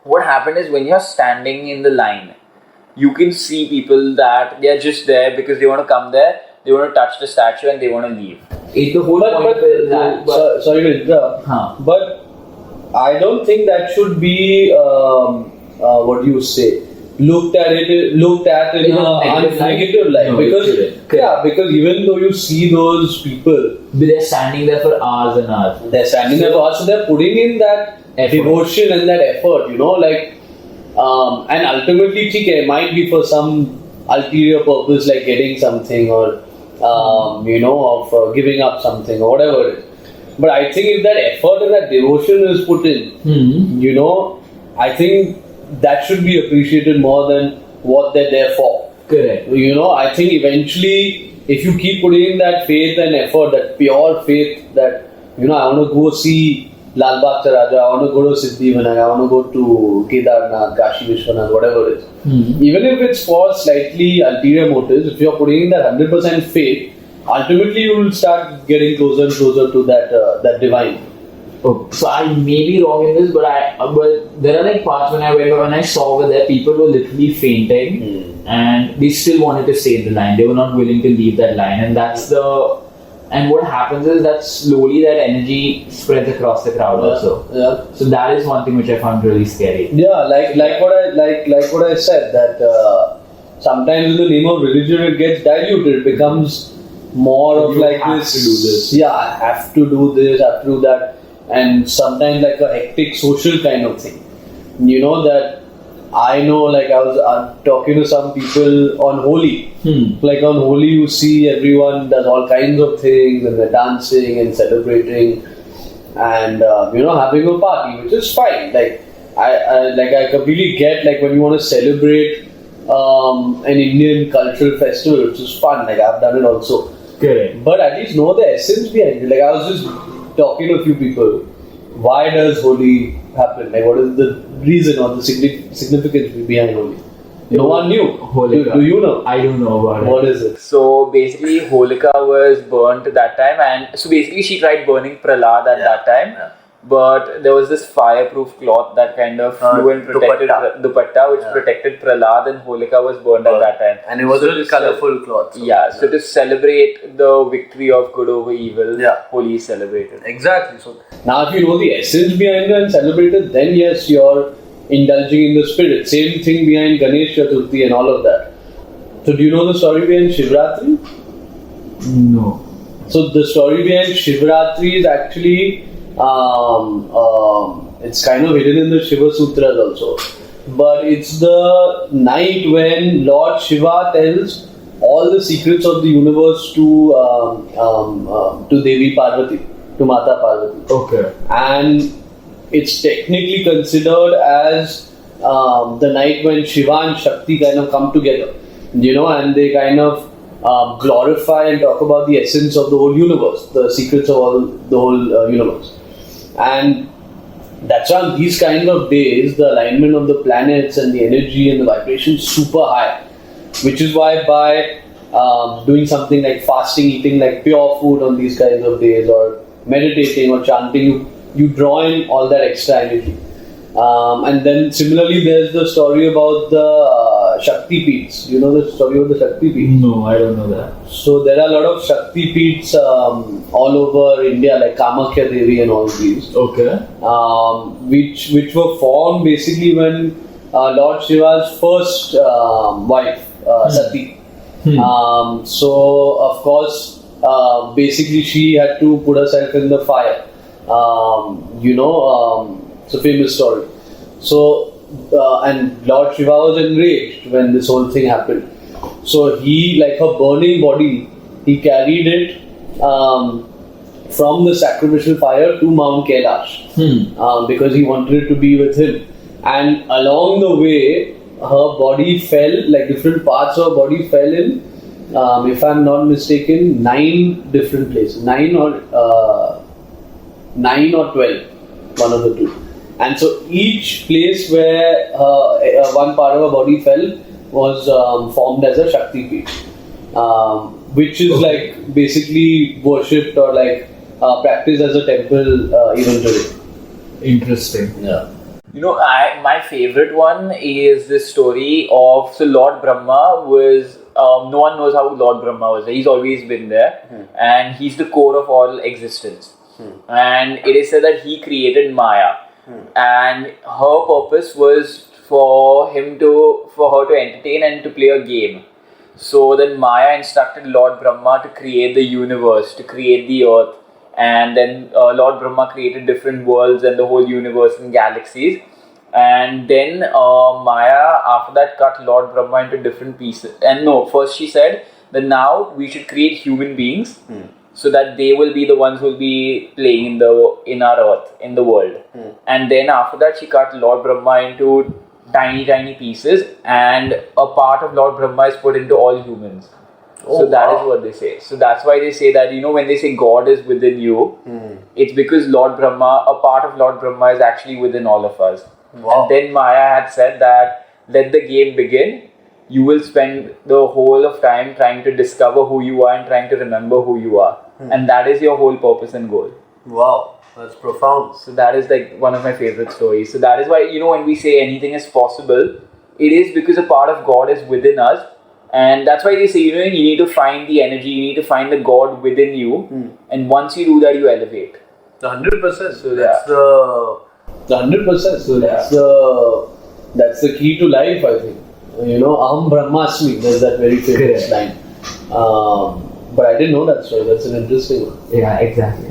what happened is when you're standing in the line, you can see people that they are just there because they want to come there, they want to touch the statue, and they want to leave. It's the whole point. Sorry to interrupt, but I don't think that should be what do you say? Looked at in a negative light, because even though you see those people, they're standing there for hours and hours. So they're putting in that devotion and that effort, and ultimately it might be for some ulterior purpose like getting something or of giving up something or whatever it is. But I think if that effort and that devotion is put in, I think that should be appreciated more than what they're there for. Correct. I think eventually, if you keep putting in that faith and effort, that pure faith that, I want to go see Lal Bagh Cha Raja, I want to go to Siddhivinayak, I want to go to Kedarnath, Kashi Vishwanath, whatever it is. Even if it's for slightly ulterior motives, if you're putting in that 100% faith, ultimately you will start getting closer and closer to that divine. Oh, so I may be wrong in this, but there are like parts when I saw over there, people were literally fainting, and they still wanted to stay in the line. They were not willing to leave that line, and what happens is that slowly that energy spreads across the crowd also. Yeah. So that is one thing which I found really scary. Yeah, like what I said, that sometimes in the name of religion it gets diluted. It becomes more of like this. To do this. Yeah, I have to do this, I have to do that. And sometimes like a hectic social kind of thing. That I know, like I'm talking to some people on Holi. Like on Holi you see everyone does all kinds of things and they're dancing and celebrating and having a party, which is fine. Like I completely get like when you want to celebrate an Indian cultural festival, which is fun. Like I've done it also. Correct. But at least know the essence behind it. Like I was just talking to a few people, why does Holi happen? Like what is the reason or the significance behind Holi? No one knew. Holika. Do you know? I don't know about it. What is it? So basically Holika was burnt at that time, and so basically she tried burning Prahlad at that time. Yeah. But there was this fireproof cloth that kind of flew and protected dupatta, which protected Prahlad, and Holika was burned at that time. And it was a colourful cloth. So to celebrate the victory of good over evil, Holi is celebrated. Exactly. So now if you know the essence behind it and celebrate it, then yes, you're indulging in the spirit. Same thing behind Ganesh Chaturthi and all of that. So do you know the story behind Shivratri? No. So the story behind Shivratri is actually it's kind of hidden in the Shiva Sutras also, but it's the night when Lord Shiva tells all the secrets of the universe to Devi Parvati, to Mata Parvati. Okay. And it's technically considered as the night when Shiva and Shakti kind of come together, and they kind of glorify and talk about the essence of the whole universe, the secrets of the whole universe. And that's why on these kind of days, the alignment of the planets and the energy and the vibration is super high. Which is why by doing something like fasting, eating like pure food on these kinds of days, or meditating or chanting, you draw in all that extra energy. And then similarly, there's the story about the Shakti Peeths. You know the story of the Shakti Peeths? No, I don't know that. So there are a lot of Shakti Peeths all over India, like Kamakhya Devi and all these. Okay. Which were formed basically when Lord Shiva's first wife, Sati. So of course, basically she had to put herself in the fire. It's a famous story. So, and Lord Shiva was enraged when this whole thing happened. So he, like her burning body, he carried it from the sacrificial fire to Mount Kailash because he wanted it to be with him. And along the way, her body fell, like different parts of her body fell in, if I'm not mistaken, 9 different places, 9 or 12, one of the two. And so each place where one part of her body fell was formed as a Shakti Peeth, which is like basically worshipped or like practiced as a temple even today. Interesting. Yeah. You know, my favorite one is this story of, so Lord Brahma was, no one knows how Lord Brahma was there. He's always been there, and he's the core of all existence. And it is said that he created Maya, and her purpose was for her to entertain and to play a game. So then Maya instructed Lord Brahma to create the universe, to create the earth. And then Lord Brahma created different worlds and the whole universe and galaxies. And then Maya, after that, cut Lord Brahma into different pieces. And no, first she said that now we should create human beings so that they will be the ones who will be playing in our earth, in the world. And then after that, she cut Lord Brahma into tiny pieces, and a part of Lord Brahma is put into all humans. So that is what they say. So that's why they say that, you know, when they say God is within you, it's because Lord Brahma, a part of Lord Brahma is actually within all of us. And then Maya had said that, let the game begin. You will spend the whole of time trying to discover who you are and trying to remember who you are. And that is your whole purpose and goal. Wow, that's profound. So that is like one of my favorite stories. So that is why, you know, when we say anything is possible, it is because a part of God is within us. And that's why they say, you know, you need to find the energy, you need to find the God within you. And once you do that, you elevate. 100%. So that's the 100%. So that's the key to life, I think. You know, Aham Brahmasmi, there's that very famous line. But I didn't know that story. That's an interesting one. Yeah, exactly.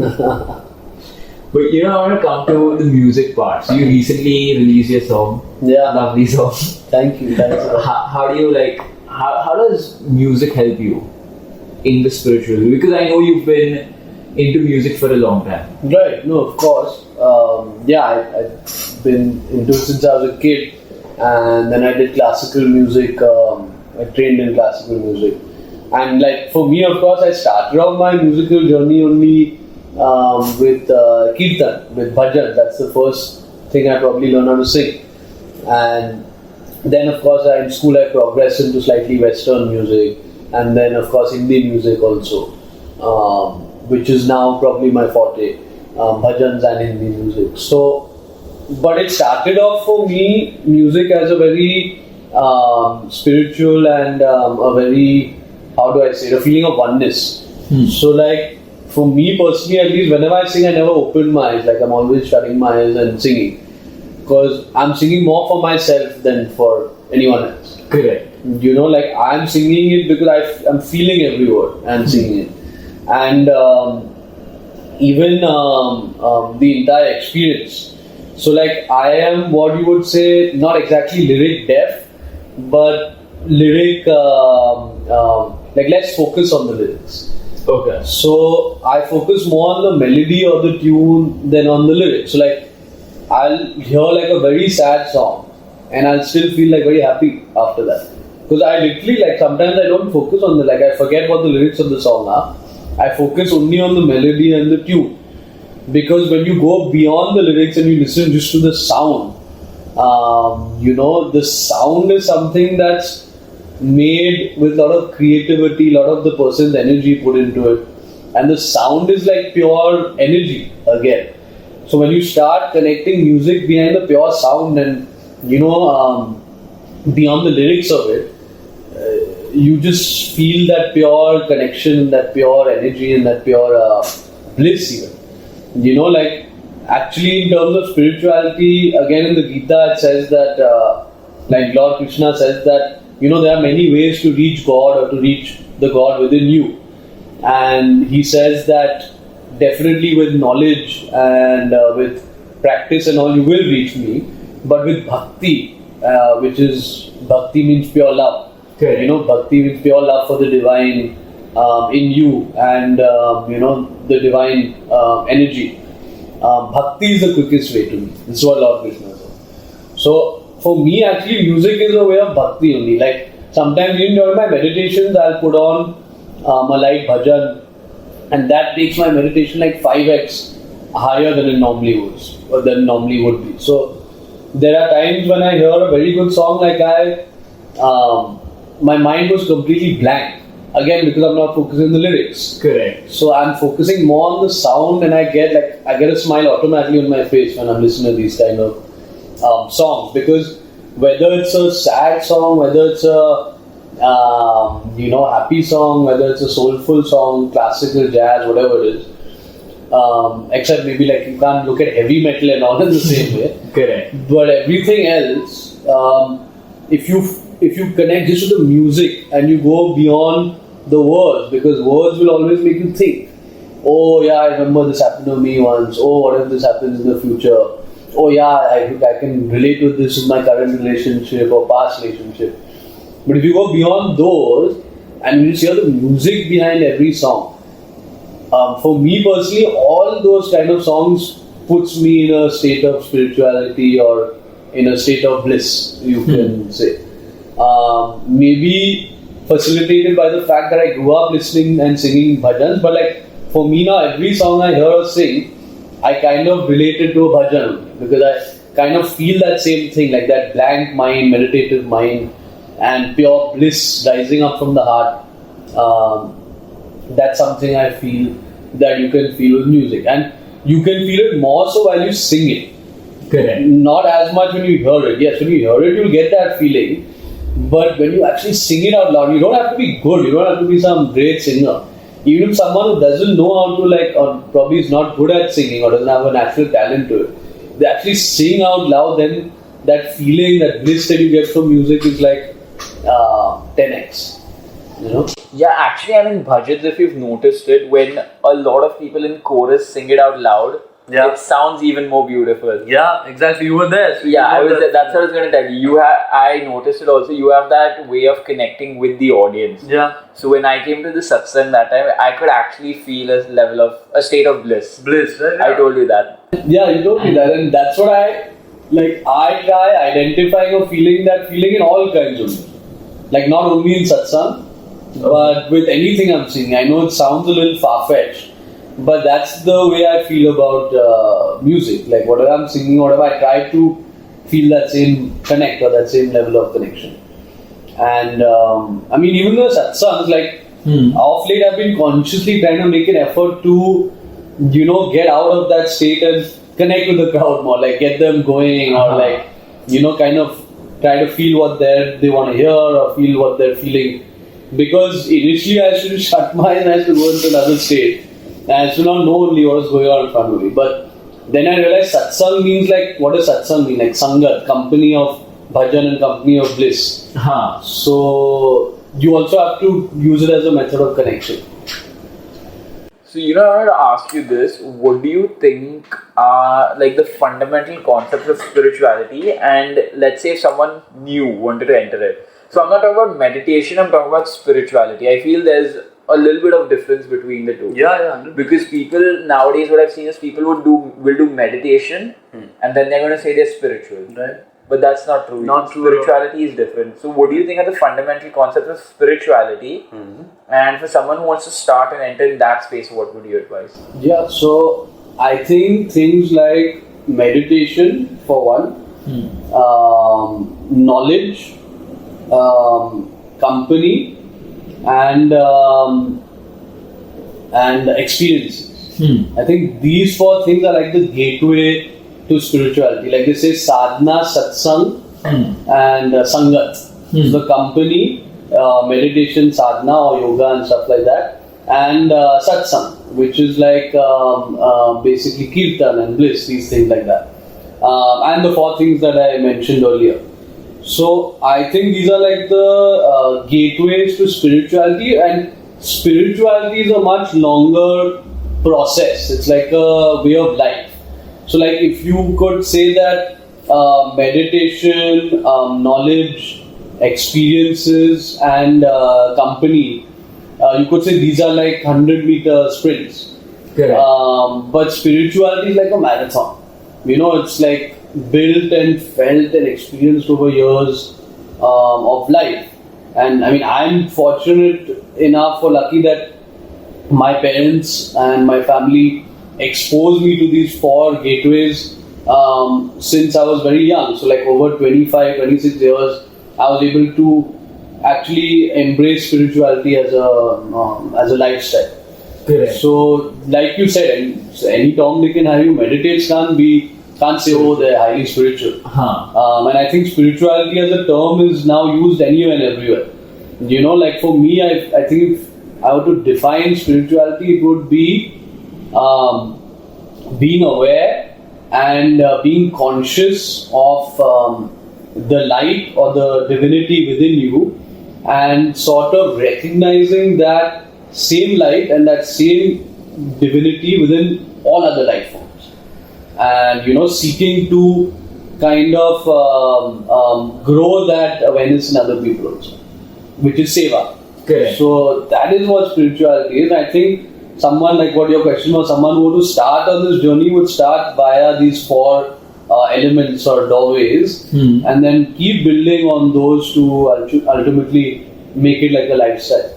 But you know, I want to come to the music part. So you recently released your song. Yeah. Lovely song. Thank you. Thanks a lot. How do you like, how does music help you in the spiritual? Because I know you've been into music for a long time. Right. No, of course. I've been into it since I was a kid. And then I did classical music. I trained in classical music. And like for me, of course, I started off my musical journey only with kirtan, with bhajan. That's the first thing I probably learned how to sing. And then, of course, in school I progressed into slightly Western music, and then, of course, Indian music also, which is now probably my forte, bhajans and Hindi music. So, but it started off for me, music as a very spiritual and a very, how do I say it, a feeling of oneness. So, like, for me personally, at least, whenever I sing, I never open my eyes. Like, I'm always shutting my eyes and singing. Because I'm singing more for myself than for anyone else. Correct. You know, like I'm singing it because I'm feeling every word and singing it. And even the entire experience. So like I am what you would say, not exactly lyric deaf, but lyric, like let's focus on the lyrics. Okay. So I focus more on the melody or the tune than on the lyrics. So like I'll hear like a very sad song and I'll still feel like very happy after that. Because I literally like sometimes I don't focus on I forget what the lyrics of the song are. I focus only on the melody and the tune. Because when you go beyond the lyrics and you listen just to the sound, you know, the sound is something that's made with a lot of creativity, a lot of the person's energy put into it. And the sound is like pure energy again. So when you start connecting music behind the pure sound and, you know, beyond the lyrics of it, you just feel that pure connection, that pure energy and that pure bliss even. You know, like actually in terms of spirituality, again in the Gita it says that, like Lord Krishna says that, you know, there are many ways to reach God or to reach the God within you. And he says that definitely with knowledge and with practice and all you will reach me, but with bhakti, which is, bhakti means pure love. Okay. You know, bhakti means pure love for the divine, in you and the divine energy. Bhakti is the quickest way to me. This is what Lord Krishna said. So for me, actually, music is a way of bhakti only. Like sometimes even during my meditations, I'll put on a light bhajan, and that makes my meditation like 5x higher than it normally was, or than normally would be. So there are times when I hear a very good song, like my mind was completely blank. Again, because I'm not focusing on the lyrics. Correct. So I'm focusing more on the sound, and I get a smile automatically on my face when I'm listening to these kind of songs. Because whether it's a sad song, whether it's a happy song, whether it's a soulful song, classical, jazz, whatever it is, except maybe like you can't look at heavy metal and all in the same way. Correct. But everything else, if you connect just to the music and you go beyond the words, because words will always make you think. Oh yeah, I remember this happened to me once. Oh, what if this happens in the future? Oh yeah, I can relate to this with my current relationship or past relationship. But if you go beyond those and you just hear the music behind every song, for me personally, all those kind of songs puts me in a state of spirituality or in a state of bliss, you can say. Maybe facilitated by the fact that I grew up listening and singing bhajans, but like for me now, every song I hear or sing, I kind of relate it to a bhajan, because I kind of feel that same thing, like that blank mind, meditative mind, and pure bliss rising up from the heart. That's something I feel that you can feel with music, and you can feel it more so while you sing it. Correct. Not as much when you hear it. Yes, when you hear it, you'll get that feeling. But when you actually sing it out loud, you don't have to be good. You don't have to be some great singer. Even if someone who doesn't know how to or probably is not good at singing or doesn't have a natural talent to it, they actually sing out loud, then that feeling, that bliss that you get from music is like 10x. Yeah, actually, bhajans, if you've noticed it, when a lot of people in chorus sing it out loud, it sounds even more beautiful. Yeah, exactly. You were there. So yeah, that's what I was going to tell you. I noticed it also. You have that way of connecting with the audience. Yeah. So when I came to the satsang that time, I could actually feel a state of bliss. Bliss, right? I told you that. Yeah, you told me that, and that's what I try identifying or feeling that feeling in all kinds of music. Like not only in satsang, but with anything I'm singing. I know it sounds a little far-fetched, but that's the way I feel about music. Like whatever I'm singing, whatever, I try to feel that same connect or that same level of connection. And even the satsangs, off late I've been consciously trying to make an effort to, get out of that state and connect with the crowd more, like get them going or kind of try to feel what they want to hear or feel what they're feeling. Because initially I should shut my eyes and I should go into another state. And I should not know only what was going on in front of me. But then I realized satsang means what does satsang mean? Like sangat, company of bhajan and company of bliss. So you also have to use it as a method of connection. So I wanted to ask you this. What do you think are the fundamental concepts of spirituality, and let's say if someone new wanted to enter it? So I'm not talking about meditation, I'm talking about spirituality. I feel there's a little bit of difference between the two. Yeah. Because people nowadays, what I've seen is people will do meditation and then they're going to say they're spiritual. Right. But that's not true. Spirituality is different. So what do you think are the fundamental concepts of spirituality? And for someone who wants to start and enter in that space, what would you advise? Yeah, so I think things like meditation for one, knowledge, company, and experiences. I think these four things are like the gateway to spirituality. Like they say, sadhana, satsang, and sangat. So the company, meditation, sadhana or yoga and stuff like that, and satsang, which is like basically kirtan and bliss, these things like that, and the four things that I mentioned earlier. So I think these are like the gateways to spirituality, and spirituality is a much longer process. It's like a way of life. So like if you could say that meditation, knowledge, experiences and company you could say these are like 100-meter sprints. Correct. But spirituality is like a marathon. It's like built and felt and experienced over years of life. And I mean, I'm fortunate enough or lucky that my parents and my family exposed me to these 4 gateways since I was very young. So like over 25, 26 years, I was able to actually embrace spirituality as a lifestyle. Correct. So like you said, any Tom, Dick and Harry who meditates can't say, oh, they're highly spiritual. And I think spirituality as a term is now used anywhere and everywhere. Like for me, I think if I were to define spirituality, it would be being aware and being conscious of the light or the divinity within you, and sort of recognizing that same light and that same divinity within all other life forms, and seeking to kind of grow that awareness in other people also, which is seva. Correct. So that is what spirituality is. I think someone, like what your question was, someone who would to start on this journey would start via these 4 elements or doorways, and then keep building on those to ultimately make it like a lifestyle.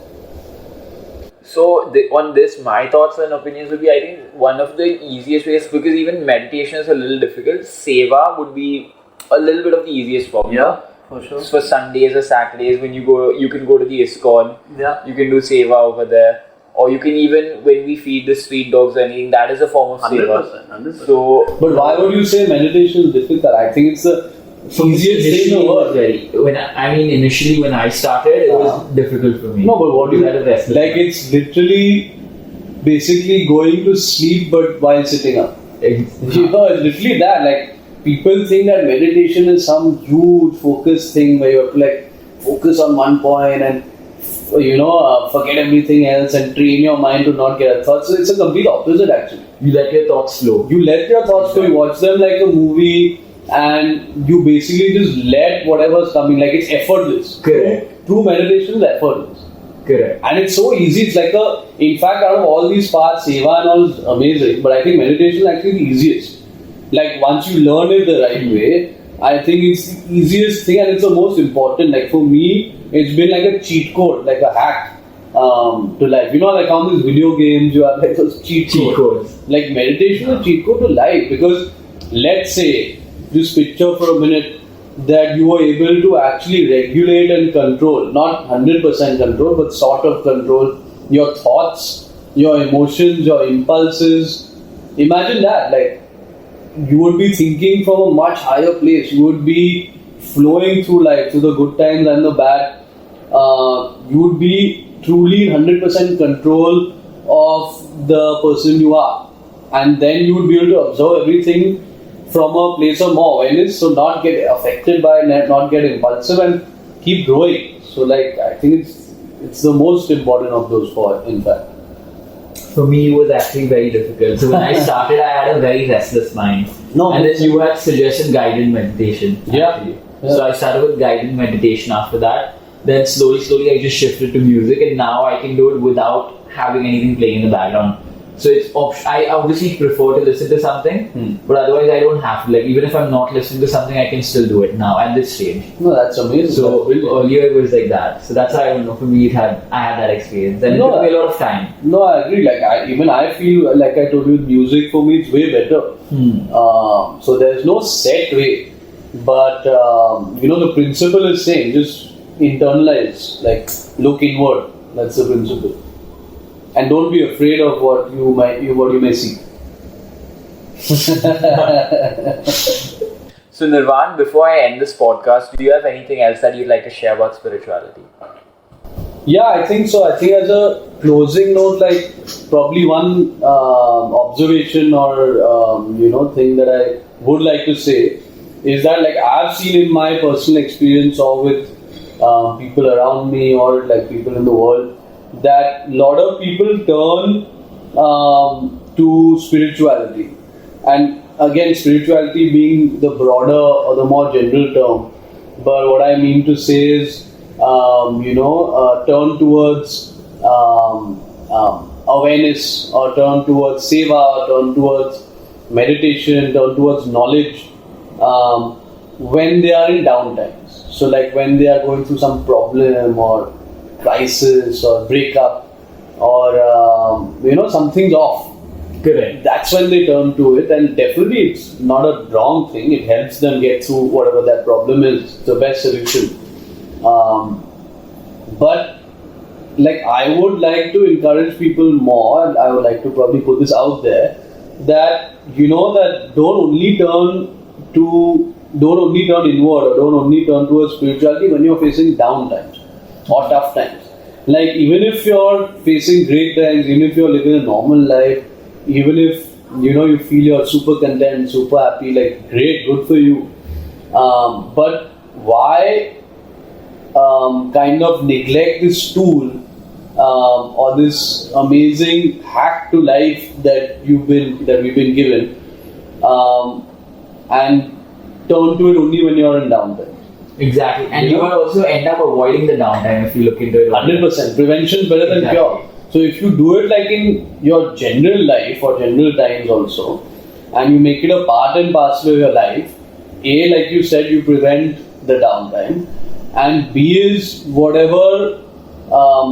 So on this, my thoughts and opinions would be, I think one of the easiest ways, because even meditation is a little difficult, seva would be a little bit of the easiest form. Yeah, for sure. For Sundays or Saturdays, when you can go to the ISKCON, Yeah. you can do seva over there. Or you can even, when we feed the street dogs or anything, that is a form of seva. 100%. So, But why would you say meditation is difficult? I think it's the easiest thing in the world. Initially when I started, it was difficult for me. No, but what do you That is restless. like? It's literally basically going to sleep, but while sitting up. It's literally that. Like, people think that meditation is some huge focus thing where you have to like focus on one point and forget everything else and train your mind to not get thoughts. So it's a complete opposite actually. You let your thoughts flow. You let your thoughts flow. You watch them like a movie, and you basically just let whatever's coming. Like, it's effortless. Correct. True meditation is effortless. Correct. And it's so easy. It's like in fact, out of all these parts, seva and all is amazing. But I think meditation is actually the easiest. Like, once you learn it the right way, I think it's the easiest thing and it's the most important. Like, for me, it's been like a cheat code, like a hack to life. Like how these video games, you have like those cheat codes. Like, meditation is a cheat code to life. Because let's say, just picture for a minute that you were able to actually regulate and control, not 100% control, but sort of control your thoughts, your emotions, your impulses. Imagine that. Like, you would be thinking from a much higher place. You would be flowing through life, through the good times and the bad. You would be truly in 100% control of the person you are. And then you would be able to observe everything from a place of more awareness, so not get affected by it, not get impulsive, and keep growing. So, like, I think it's the most important of those 4, in fact. For me, it was actually very difficult. So when I started, I had a very restless mind. And then you had suggested guided meditation. Yeah. So I started with guided meditation after that. Then slowly I just shifted to music, and now I can do it without having anything playing in the background. So it's I obviously prefer to listen to something, but otherwise I don't have to. Like, even if I'm not listening to something, I can still do it now at this stage. No, that's amazing. So earlier it was like that. So that's why I don't know. For me, I had that experience, and it took me a lot of time. No, I agree. Like, I feel like I told you, with music for me it's way better. So there's no set way, but the principle is same. Just internalize, like, look inward. That's the principle. And don't be afraid of what you may see. So Nirvaan, before I end this podcast, do you have anything else that you'd like to share about spirituality? Yeah, I think so. I think as a closing note, like, probably one observation or thing that I would like to say is that, like, I've seen in my personal experience or with people around me or like people in the world, that a lot of people turn to spirituality. And again, spirituality being the broader or the more general term. But what I mean to say is, turn towards awareness, or turn towards seva, or turn towards meditation, turn towards knowledge when they are in downtimes. So like when they are going through some problem or crisis or breakup, or something's off. Correct. That's when they turn to it, and definitely it's not a wrong thing. It helps them get through whatever that problem is. It's the best solution. But like I would like to encourage people more, and I would like to probably put this out there, that that don't only turn inward, or don't only turn towards spirituality when you're facing down times or tough times. Like even if you're facing great times, even if you're living a normal life, even if you feel you're super content, super happy, like great, good for you. But why kind of neglect this tool or this amazing hack to life that we've been given, and turn to it only when you're in downtime? Exactly. And you will also end up avoiding the downtime if you look into it. 100%. Prevention is better than cure. So if you do it like in your general life or general times also, and you make it a part and parcel of your life, A, like you said, you prevent the downtime, and B is whatever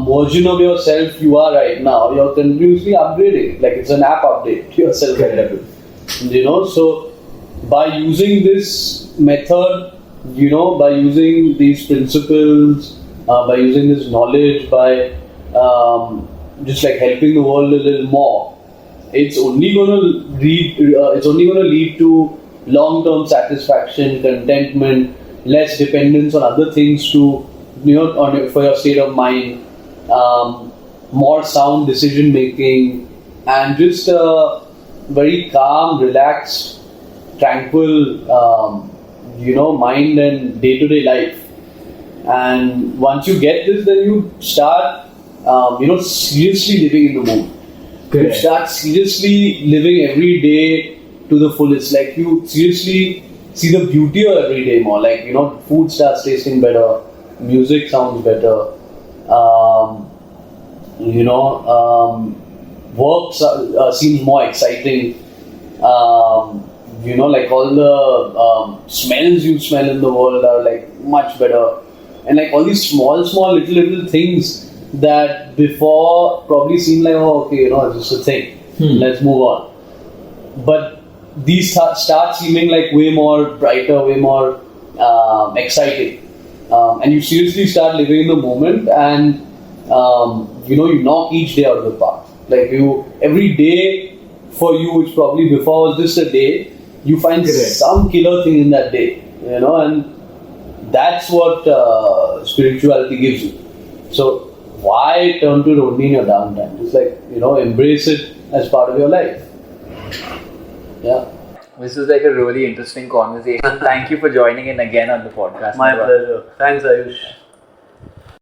version of yourself you are right now, you're continuously upgrading. Like it's an app update to yourself. So by using this method, by using these principles, by using this knowledge, by just like helping the world a little more, it's only going to lead to long-term satisfaction, contentment, less dependence on other things for your state of mind, more sound decision making, and just a very calm, relaxed, tranquil mind and day-to-day life. And once you get this, then you start seriously living in the moment. Correct. You start seriously living every day to the fullest. Like you seriously see the beauty of every day more. Like food starts tasting better, music sounds better, work seems more exciting. Like all the smells you smell in the world are like much better, and like all these small little things that before probably seemed like, it's just a thing, let's move on. But these start seeming like way more brighter, way more exciting, and you seriously start living in the moment, and you knock each day out of the park. Like every day for you, which probably before was just a day, you find some killer thing in that day, and that's what spirituality gives you. So why turn to it only in your downtime? Just like, embrace it as part of your life. Yeah. This was like a really interesting conversation. Thank you for joining in again on the podcast. My pleasure. Thanks, Ayush.